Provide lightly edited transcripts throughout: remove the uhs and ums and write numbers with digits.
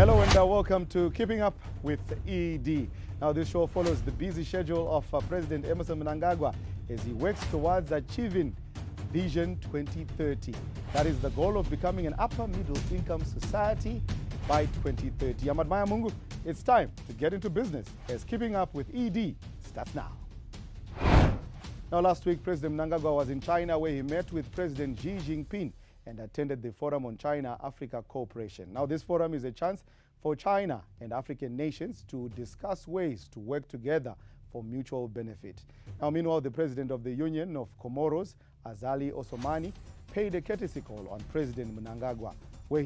Hello and welcome to Keeping Up with ED. Now this show follows the busy schedule of President Mnangagwa as he works towards achieving Vision 2030. That is the goal of becoming an upper middle income society by 2030. Ahmad Maya Mungu, it's time to get into business as Keeping Up with ED starts now. Now last week, President Mnangagwa was in China where he met with President Xi Jinping and attended the Forum on China-Africa Cooperation. Now this forum is a chance for China and African nations to discuss ways to work together for mutual benefit. Now meanwhile, the President of the Union of Comoros, Azali Osomani, paid a courtesy call on President Mnangagwa, where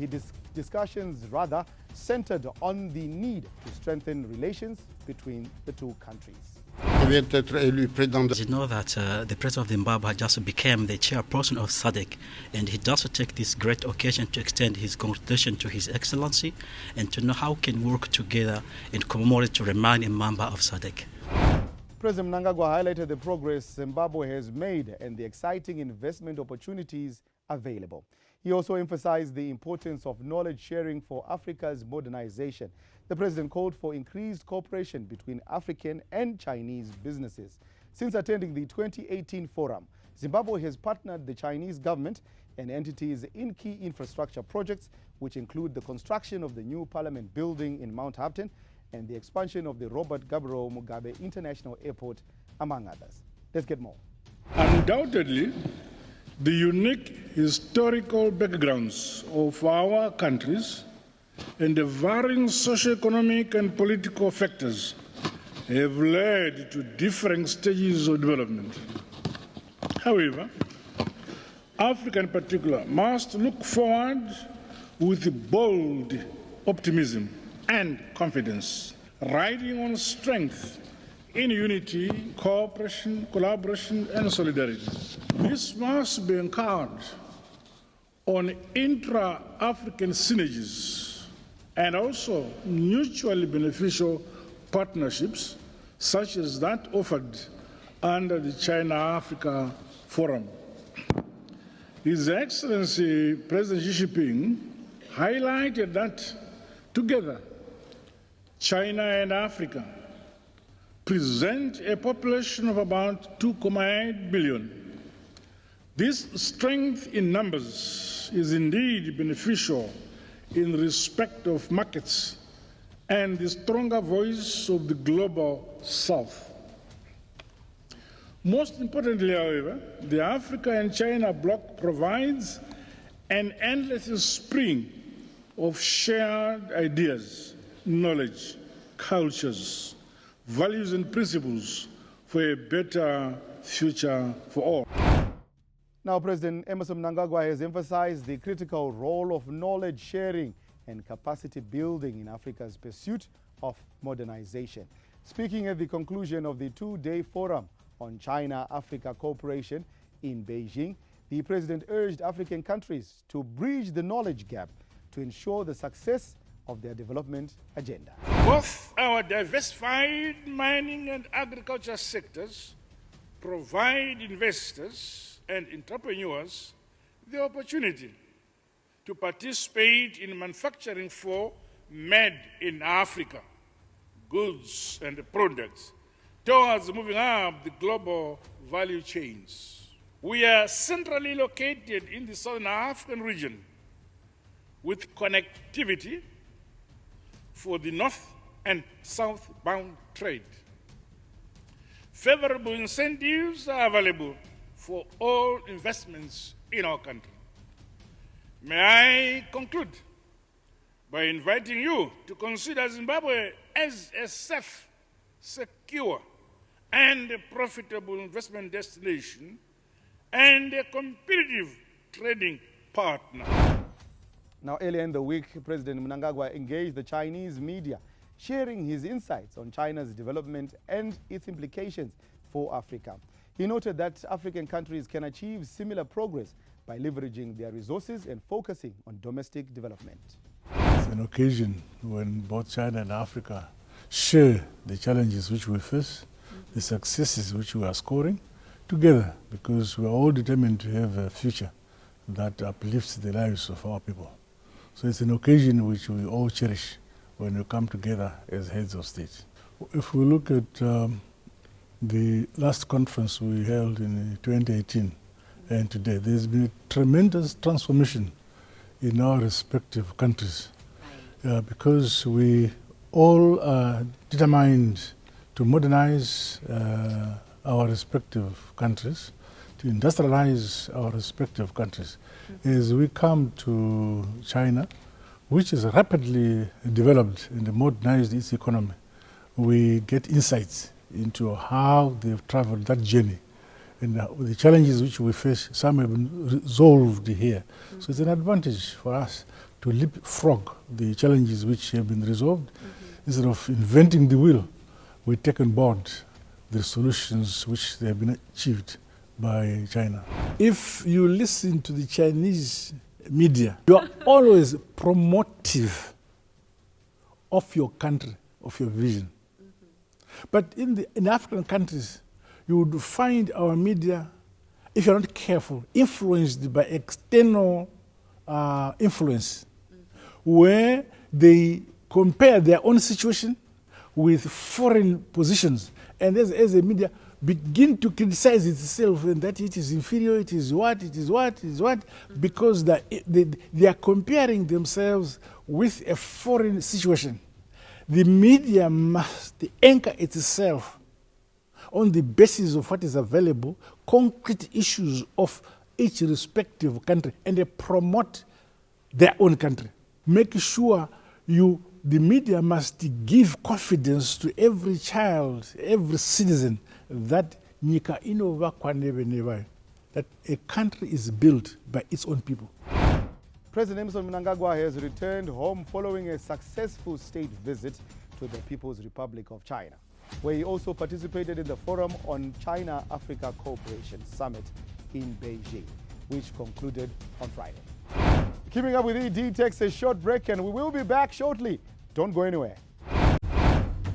discussions rather centered on the need to strengthen relations between the two countries. You know that the President of Zimbabwe just became the chairperson of SADC, and he does take this great occasion to extend his congratulations to His Excellency and to know how we can work together and commemorate to remain a member of SADC. President Mnangagwa highlighted the progress Zimbabwe has made and the exciting investment opportunities available. He also emphasized the importance of knowledge sharing for Africa's modernization. The president called for increased cooperation between African and Chinese businesses. Since attending the 2018 forum, Zimbabwe has partnered the Chinese government and entities in key infrastructure projects, which include the construction of the new parliament building in Mount Hampton and the expansion of the Robert Gabriel Mugabe International Airport, among others. Let's get more. Undoubtedly, the unique historical backgrounds of our countries and the varying socio-economic and political factors have led to different stages of development. However, Africa in particular must look forward with bold optimism and confidence, riding on strength in unity, cooperation, collaboration, and solidarity. This must be anchored on intra-African synergies and also mutually beneficial partnerships such as that offered under the China-Africa Forum. His Excellency President Xi Jinping highlighted that together, China and Africa present a population of about 2.8 billion. This strength in numbers is indeed beneficial in respect of markets and the stronger voice of the global South. Most importantly, however, the Africa and China bloc provides an endless spring of shared ideas, knowledge, cultures, values and principles for a better future for all. Now, President Mnangagwa has emphasized the critical role of knowledge sharing and capacity building in Africa's pursuit of modernization. Speaking at the conclusion of the two-day forum on China-Africa cooperation in Beijing, the president urged African countries to bridge the knowledge gap to ensure the success of their development agenda. Both our diversified mining and agriculture sectors provide investors and entrepreneurs the opportunity to participate in manufacturing for made in Africa goods and products towards moving up the global value chains. We are centrally located in the Southern African region with connectivity for the north and southbound trade. Favorable incentives are available for all investments in our country. May I conclude by inviting you to consider Zimbabwe as a safe, secure, and a profitable investment destination and a competitive trading partner. Now, earlier in the week, President Mnangagwa engaged the Chinese media, sharing his insights on China's development and its implications for Africa. He noted that African countries can achieve similar progress by leveraging their resources and focusing on domestic development. It's an occasion when both China and Africa share the challenges which we face, the successes which we are scoring together, because we are all determined to have a future that uplifts the lives of our people. So it's an occasion which we all cherish when we come together as heads of state. If we look at the last conference we held in 2018 and today, there's been a tremendous transformation in our respective countries because we all are determined to modernize our respective countries, to industrialize our respective countries. As we come to China, which is rapidly developed and modernized its economy, we get insights into how they've traveled that journey and the challenges which we face. Some have been resolved here. So it's an advantage for us to leapfrog the challenges which have been resolved. Instead of inventing the wheel, we take on board the solutions which they have been achieved by China. If you listen to the Chinese media, you are always promotive of your country, of your vision. But in African countries, you would find our media, if you're not careful, influenced by external influence, where they compare their own situation with foreign positions. And as a media begin to criticize itself and that it is inferior, it is what, because they are comparing themselves with a foreign situation. The media must anchor itself on the basis of what is available, concrete issues of each respective country, and they promote their own country. Make sure the media must give confidence to every child, every citizen, that Nika Inova Kwaneve, that a country is built by its own people. President Mnangagwa has returned home following a successful state visit to the People's Republic of China, where he also participated in the Forum on China-Africa Cooperation Summit in Beijing, which concluded on Friday. Keeping up with ED takes a short break, and we will be back shortly. Don't go anywhere.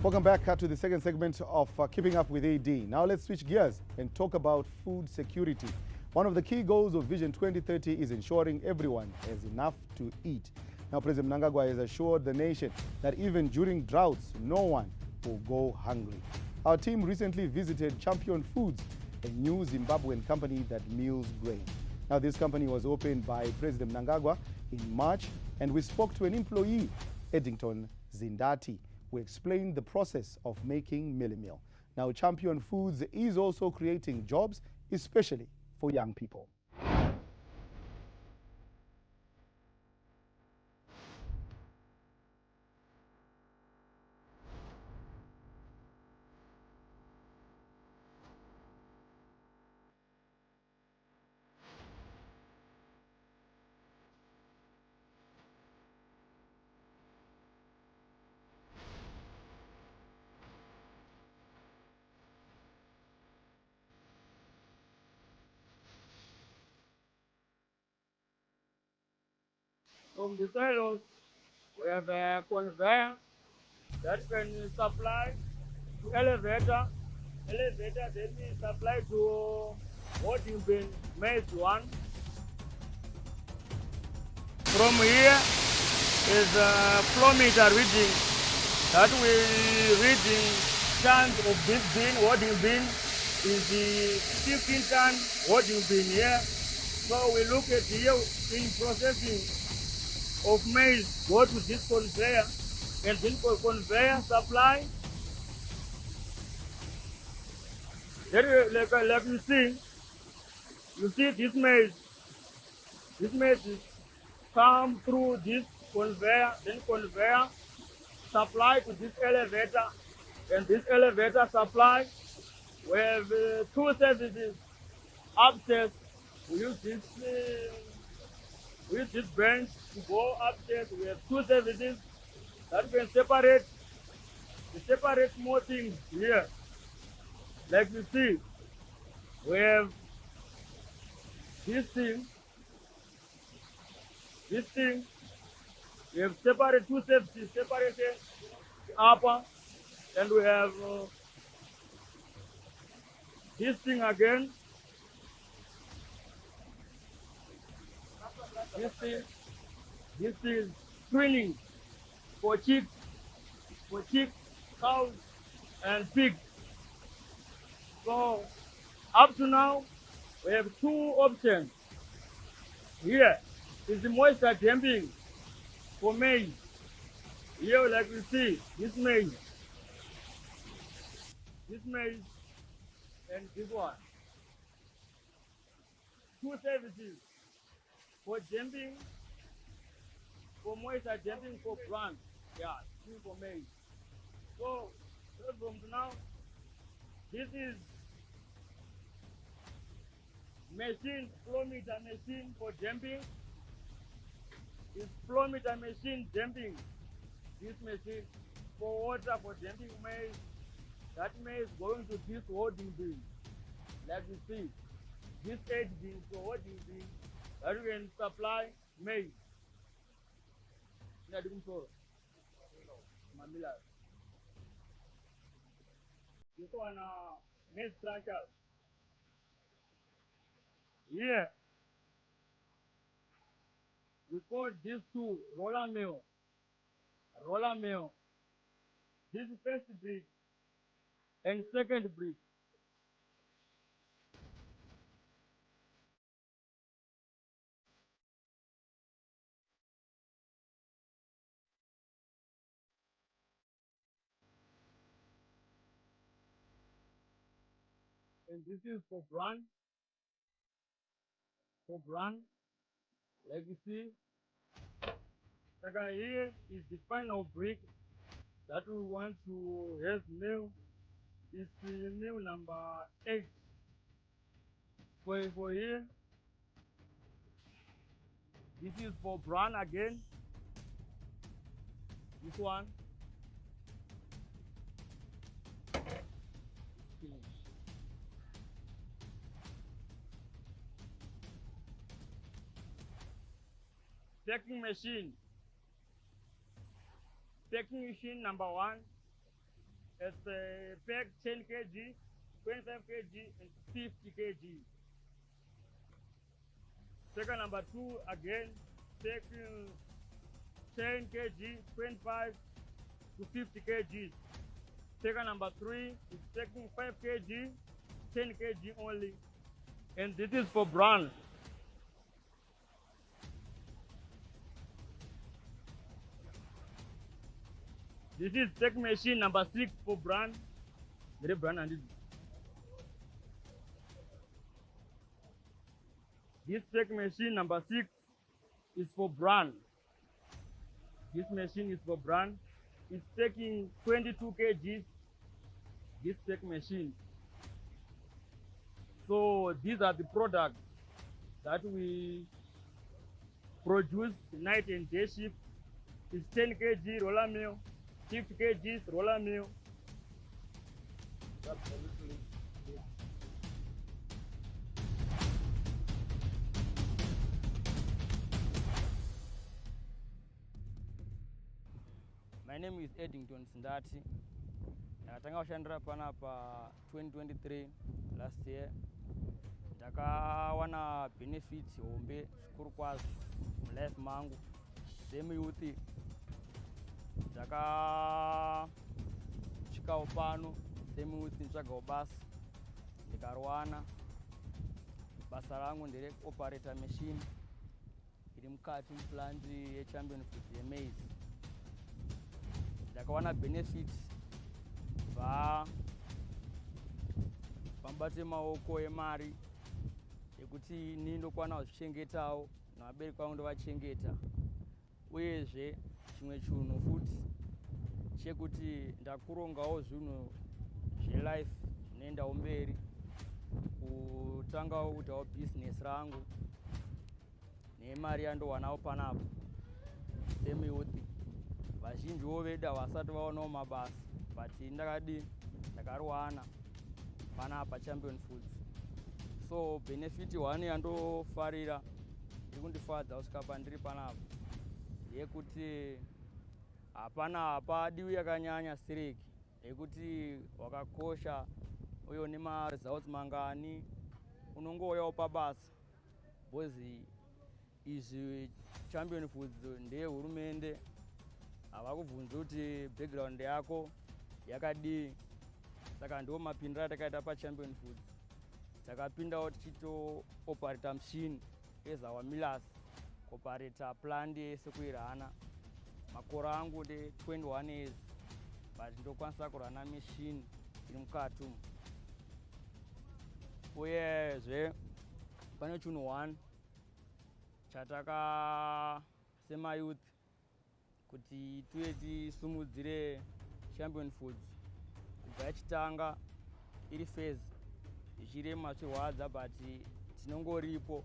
Welcome back to the second segment of Keeping Up with ED. Now let's switch gears and talk about food security. One of the key goals of Vision 2030 is ensuring everyone has enough to eat. Now, President Mnangagwa has assured the nation that even during droughts, no one will go hungry. Our team recently visited Champion Foods, a new Zimbabwean company that mills grain. Now, this company was opened by President Mnangagwa in March, and we spoke to an employee, Eddington Zindati, who explained the process of making millie meal. Now, Champion Foods is also creating jobs, especially for young people. From the silos, we have a conveyor that can supply to elevator. Elevator then we supply to holding bin maize one. From here is a flow meter reading that we reading tons of this bin. Holding bin is the 15 ton holding bin here. So we look at here in processing of maize, go to this conveyor, and then conveyor supply. Then, like you see this maize. This maize come through this conveyor, then conveyor supply to this elevator, and this elevator supply. We have two services upstairs. We use this bench to go upstairs. We have two services that can separate more things here. Like you see, we have this thing, we have separate two services, separated upper, and we have this thing again. This is screening for chicks for chicks, cows, and pigs. So up to now, we have two options. Here is the moisture damping for maize. Here, like we see, this maize, and this one. Two services for damping, for moisture damping for plant. Yeah, two for maize. So, from now, this is machine, flow meter machine for damping. This flow meter machine damping. This machine for water for damping maize. That maize going to this holding bin. Like you see, this 8 bin for holding bin that we can supply maize. This one maize planter. Here, we call these two roller mill. Roller mill. This is first brick and second brick. And this is for brand. Like you see. Second here is the final brick that we want to have mill. It's mill number 8. For here, this is for brand again. This one. Packing machine. Packing machine number 1. It's pack 10 kg, 25 kg, and 50 kg. Second number 2 again, taking 10 kg, 25 to 50 kg. Second number 3 is taking 5 kg, 10 kg only. And this is for brand. This is take machine number 6 for brand. Very brand and this take machine number 6 is for brand. This machine is for brand. It's taking 22 kg. This take machine. So these are the products that we produce night and day shift. It's 10 kg roller mill, 50 kg roller mill. Absolutely. My name is Eddington Sindati. Natanga kushandira panapa 2023 last year. Ndakawana benefits hombe zvikuru kwazvo mulife mangu semuyuthi. Ndakasvikawo pano semuyuthi nditsvagawo basa ndikariwana. Basa rangu ndere operator machine iri mukati muplant yeChampion Foods yemaize. Ndakawana benefits pambate maoko emari yekuti ini ndokwana kuzvichengetawo navabereki vangu ndovachengeta. Uyezve chimwe chinhu futi chekuti ndakurongawo zvinhu zvelife zvinoendawo mberi, kutangawo kuitawo business rangu nemari yandowanawo panapa semuyuthi. Vazhinjiwo vedu havasati vaonawo mabasa, but ndakariwana panapa Champion Foods. So benefit 1 yandofarira iri kundifadza kusvika pandiri panapa yekuti hapadiwi yakanyanya sireki, yekuti wakakosha uyo nemaresults mangani unongouyawo pabasa. Because izvi Champion Foods ndeye hurumende havakubvunza kuti background yako yakadii. Saka ndo mapindiro atakaita paChampion Foods. Takapindawo tichitooperata machine as our millers, kuoperata plant yese kuirana. Makore angu ndi 21 years, but ndokwanisa kurana machine iri mukati umu. Uyezve pane chinhu 1 chataka sema-youth kuti tuye tisumudzire Champion Foods kubva yachitanga iri phase ichirema chirwadza, but tinongoripo.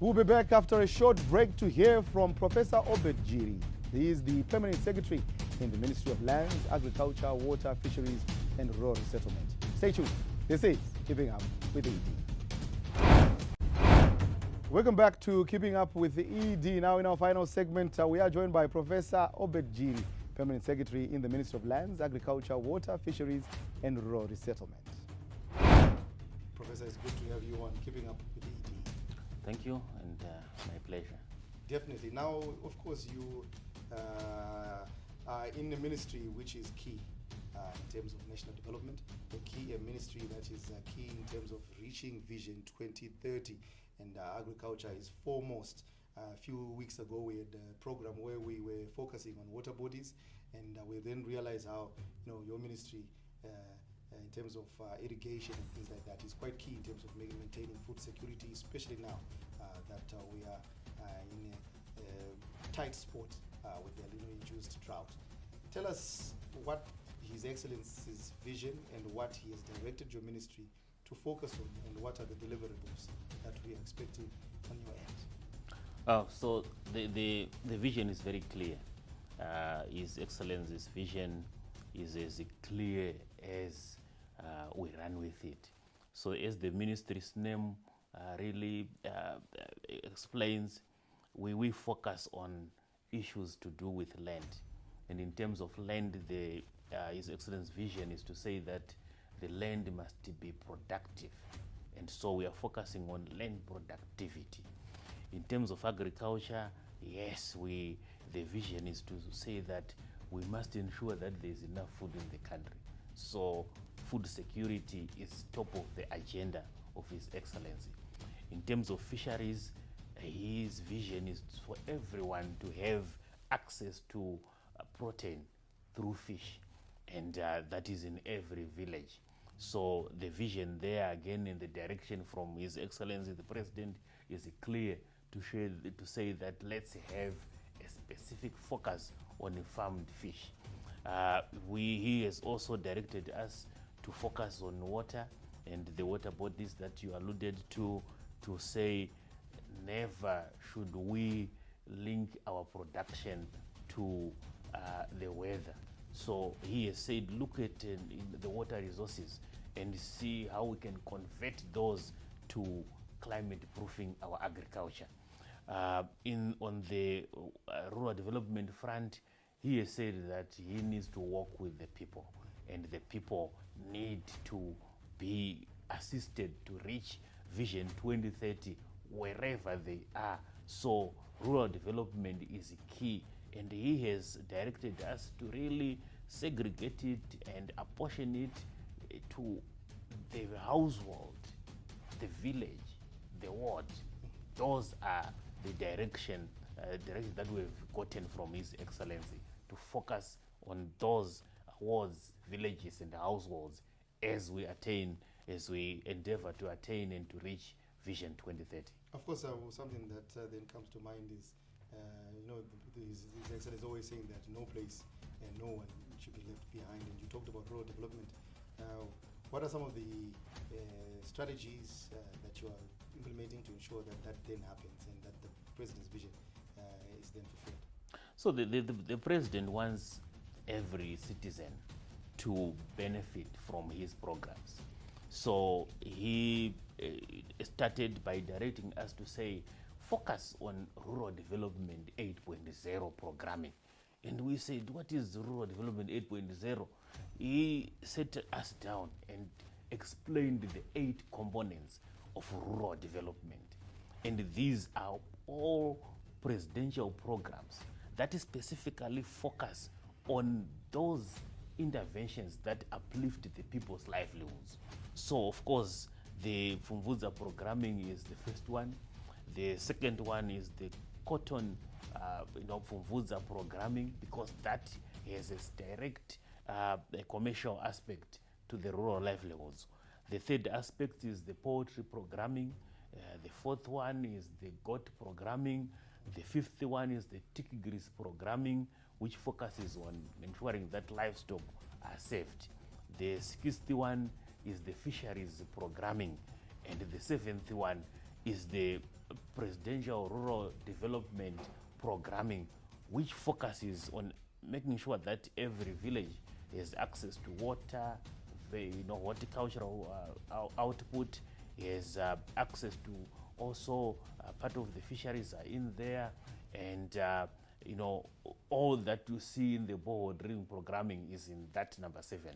We'll be back after a short break to hear from Professor Obed Jiri. He is the Permanent Secretary in the Ministry of Lands, Agriculture, Water, Fisheries and Rural Settlement. Stay tuned. This is Keeping Up with the ED. Welcome back to Keeping Up with the ED. Now in our final segment, we are joined by Professor Obed Jiri, Permanent Secretary in the Ministry of Lands, Agriculture, Water, Fisheries and Rural Settlement. Professor, it's good to have you on Keeping Up with the ED. Thank you, and my pleasure. Definitely. Now, of course, you are in a ministry which is key in terms of national development, a ministry that is key in terms of reaching Vision 2030, and agriculture is foremost. A few weeks ago, we had a program where we were focusing on water bodies, and we then realized how your ministry in terms of irrigation and things like that is quite key in terms of maintaining food security, especially now that we are in a tight spot with the El Nino-induced drought. Tell us what His Excellency's vision and what he has directed your ministry to focus on, and what are the deliverables that we are expecting on your end. So the vision is very clear. His Excellency's vision is as clear as we run with it. So as the ministry's name really explains, we focus on issues to do with land. And in terms of land, His Excellency's vision is to say that the land must be productive. And so we are focusing on land productivity. In terms of agriculture, yes, the vision is to say that we must ensure that there is enough food in the country. So food security is top of the agenda of His Excellency. In terms of fisheries, his vision is for everyone to have access to protein through fish, and that is in every village. So the vision there, again, in the direction from His Excellency the President, is clear to say that let's have a specific focus on farmed fish. He has also directed us to focus on water and the water bodies that you alluded to say never should we link our production to the weather. So he has said look at the water resources and see how we can convert those to climate proofing our agriculture. On the rural development front, he has said that he needs to work with the people, and the people need to be assisted to reach Vision 2030 wherever they are. So rural development is key, and he has directed us to really segregate it and apportion it to the household, the village, the ward. Those are the direction that we've gotten from His Excellency, to focus on those wards, villages and households as we endeavor to attain and to reach Vision 2030. Of course, something that then comes to mind is, His Excellency is always saying that no place and no one should be left behind. And you talked about rural development. What are some of the strategies that you are implementing to ensure that then happens and that the President's vision is then fulfilled? So the President wants every citizen to benefit from his programs. So he started by directing us to say, focus on Rural Development 8.0 programming. And we said, what is Rural Development 8.0? He set us down and explained the 8 components of rural development. And these are all presidential programs that specifically focus on those interventions that uplift the people's livelihoods. So, of course, the Fumvudza programming is the first one. The second one is the cotton Fumvudza programming, because that has a direct commercial aspect to the rural livelihoods. The third aspect is the poultry programming. The fourth one is the goat programming. The fifth one is the Tikigris programming, which focuses on ensuring that livestock are saved. The sixth one is the Fisheries programming. And the seventh one is the Presidential Rural Development programming, which focuses on making sure that every village has access to water, horticultural output, has access to also part of the fisheries are in there, and all that you see in the borehole drilling programming is in that number 7.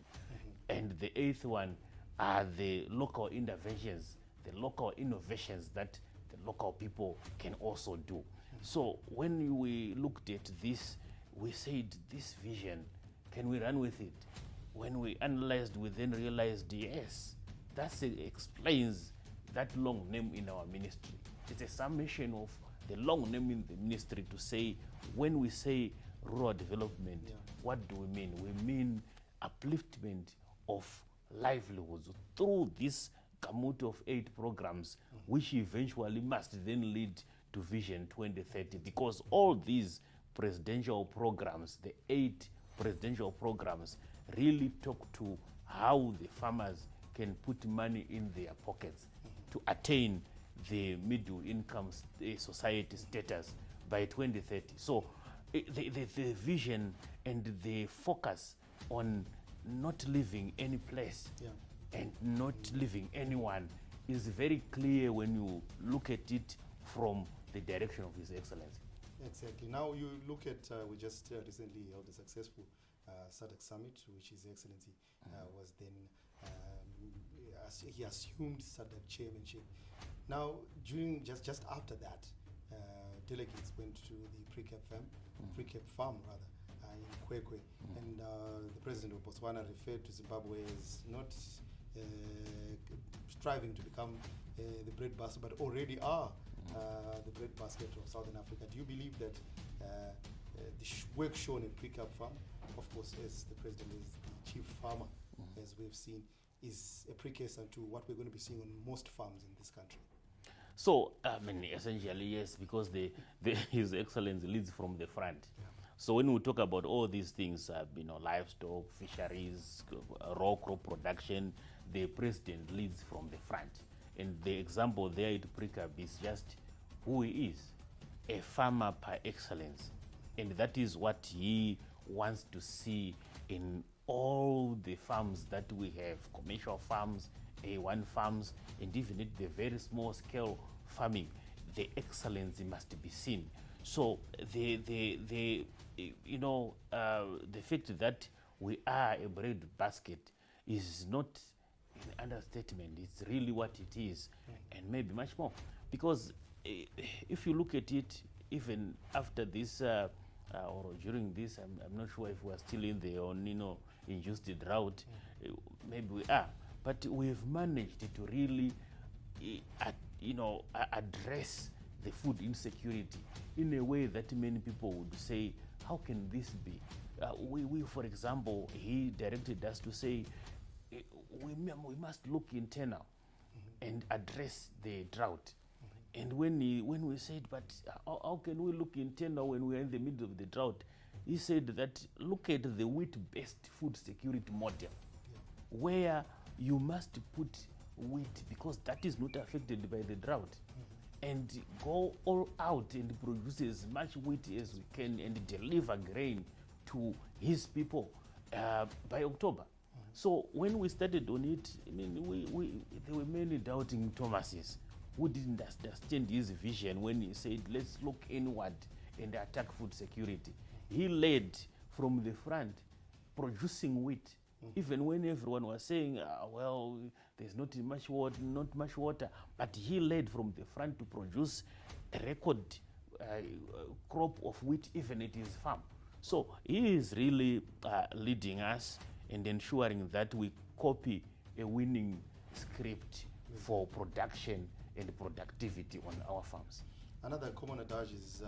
And the 8th one are the local interventions, the local innovations that the local people can also do. So when we looked at this, we said, this vision, can we run with it? When we analyzed, we then realized, yes, that explains that long name in our ministry. It's a summation of the long name in the ministry to say, when we say rural development, what do we mean? We mean upliftment of livelihoods through this gamut of 8 programs, which eventually must then lead to Vision 2030, because all these presidential programs, the 8 presidential programs, really talk to how the farmers can put money in their pockets to attain the middle income society status by 2030. So the vision and the focus on not leaving any place and not leaving anyone is very clear when you look at it from the direction of His Excellency. Exactly. Now you look at, we just recently held a successful SADC summit, which His Excellency was then, he assumed SADC chairmanship. Now, during just after that, delegates went to the pre-Cape farm in Kwekwe, and the president of Botswana referred to Zimbabwe as not striving to become the breadbasket, but already are the breadbasket of Southern Africa. Do you believe that the work shown at pre-Cape farm, of course, as the president is the chief farmer, as we've seen, is a precursor to what we're going to be seeing on most farms in this country? So, I mean, essentially, yes, because His Excellency leads from the front. So when we talk about all these things, livestock, fisheries, raw crop production, the president leads from the front. And the example there at Precab is just who he is, a farmer par excellence. And that is what he wants to see in all the farms that we have, commercial farms, A1 farms, and even at the very small scale farming, the excellence must be seen. So the fact that we are a bread basket is not an understatement. It's really what it is, and maybe much more. Because if you look at it, even after this or during this, I'm not sure if we're still in the induced drought. Maybe we are, but we've managed to really address the food insecurity in a way that many people would say, how can this be? We, for example, he directed us to say, we must look internal and address the drought. And when we said, but how can we look internal when we're in the middle of the drought? He said that look at the wheat-based food security model, where you must put wheat because that is not affected by the drought, and go all out and produce as much wheat as we can and deliver grain to his people by October. So when we started on it, I mean, there were many doubting Thomases who didn't understand his vision when he said, let's look inward and attack food security. He led from the front, producing wheat Even when everyone was saying, well, there's not much water, but he led from the front to produce a record crop of wheat even at his farm. So he is really leading us and ensuring that we copy a winning script for production and productivity on our farms. Another common adage is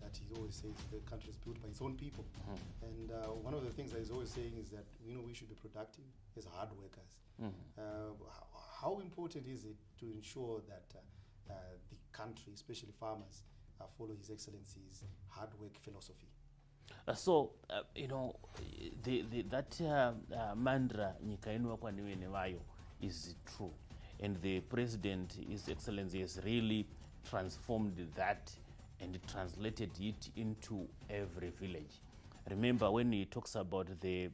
that he always says the country is built by its own people. And one of the things that he's always saying is that we should be productive as hard workers. How important is it to ensure that the country, especially farmers, follow His Excellency's hard work philosophy? That mantra "Nyikainua kwa niwe newayo" is true, and the President, His Excellency, has really transformed that and translated it into every village. Remember, when he talks about the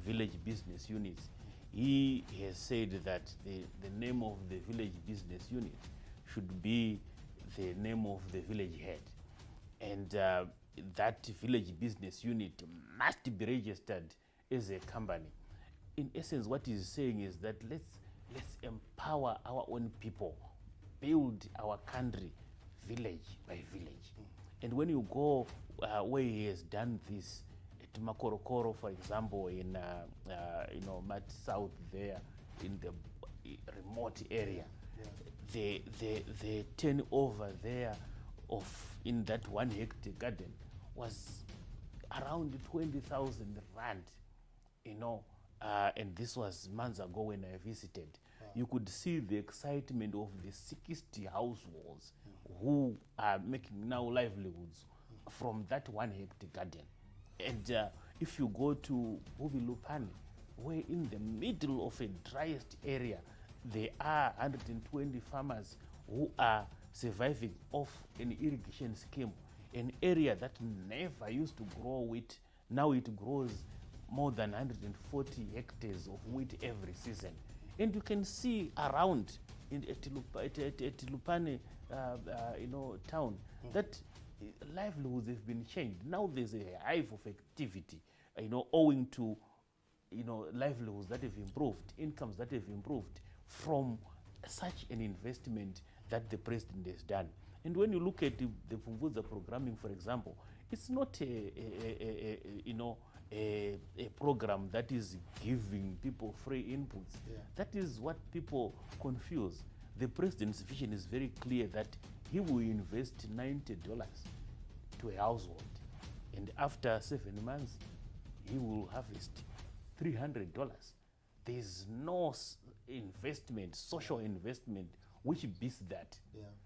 village business units, he has said that the name of the village business unit should be the name of the village head, and that village business unit must be registered as a company. In essence, what he's saying is that let's empower our own people, build our country village by village. And when you go where he has done this, at Makorokoro, for example, in Mat South there, in the remote area, the turnover there in that 1 hectare garden was around 20,000 rand, and this was months ago when I visited. You could see the excitement of the 60 households who are making now livelihoods from that 1 hectare garden. And if you go to Buvilupani, where in the middle of a driest area, there are 120 farmers who are surviving off an irrigation scheme, an area that never used to grow wheat. Now it grows more than 140 hectares of wheat every season. And you can see around in Tilupani town that livelihoods have been changed. Now there's a hive of activity, owing to livelihoods that have improved, incomes that have improved from such an investment that the President has done. And when you look at the Pumvudza programming, for example, it's not a program that is giving people free inputs. That is what people confuse. The President's vision is very clear that he will invest $90 to a household, and after 7 months, he will harvest $300. There's no investment, social investment, which beats that.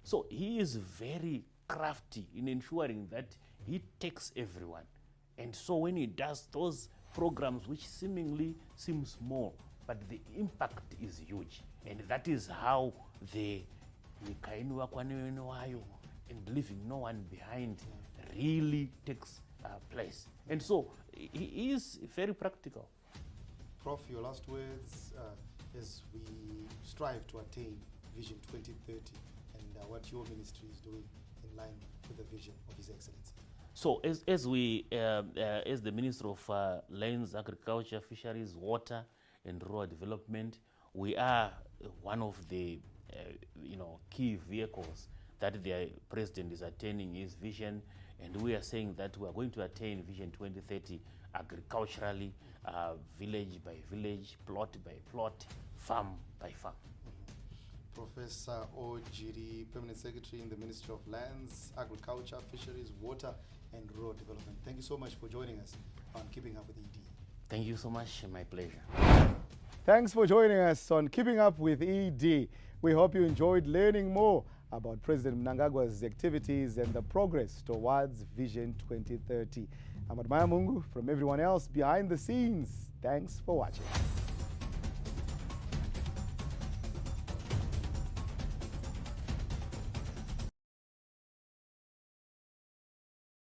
So he is very crafty in ensuring that he takes everyone. And so when he does those programs which seemingly seem small, but the impact is huge. And that is how the Nyikainua kwa niwe newayo and leaving no one behind really takes place. And so he is very practical. Prof, your last words as we strive to attain Vision 2030 and what your ministry is doing in line with the vision of His Excellency. So as the Minister of Lands, Agriculture, Fisheries, Water and Rural Development, we are one of the key vehicles that the President is attaining his vision, and we are saying that we are going to attain Vision 2030 agriculturally, village by village, plot by plot, farm by farm. Professor Ojiri, Permanent Secretary in the Ministry of Lands, Agriculture, Fisheries, Water and Rural Development. Thank you so much for joining us on Keeping Up with ED. Thank you so much, my pleasure. Thanks for joining us on Keeping Up with ED. We hope you enjoyed learning more about President Mnangagwa's activities and the progress towards Vision 2030. I'm Admaya Mungu from everyone else behind the scenes. Thanks for watching.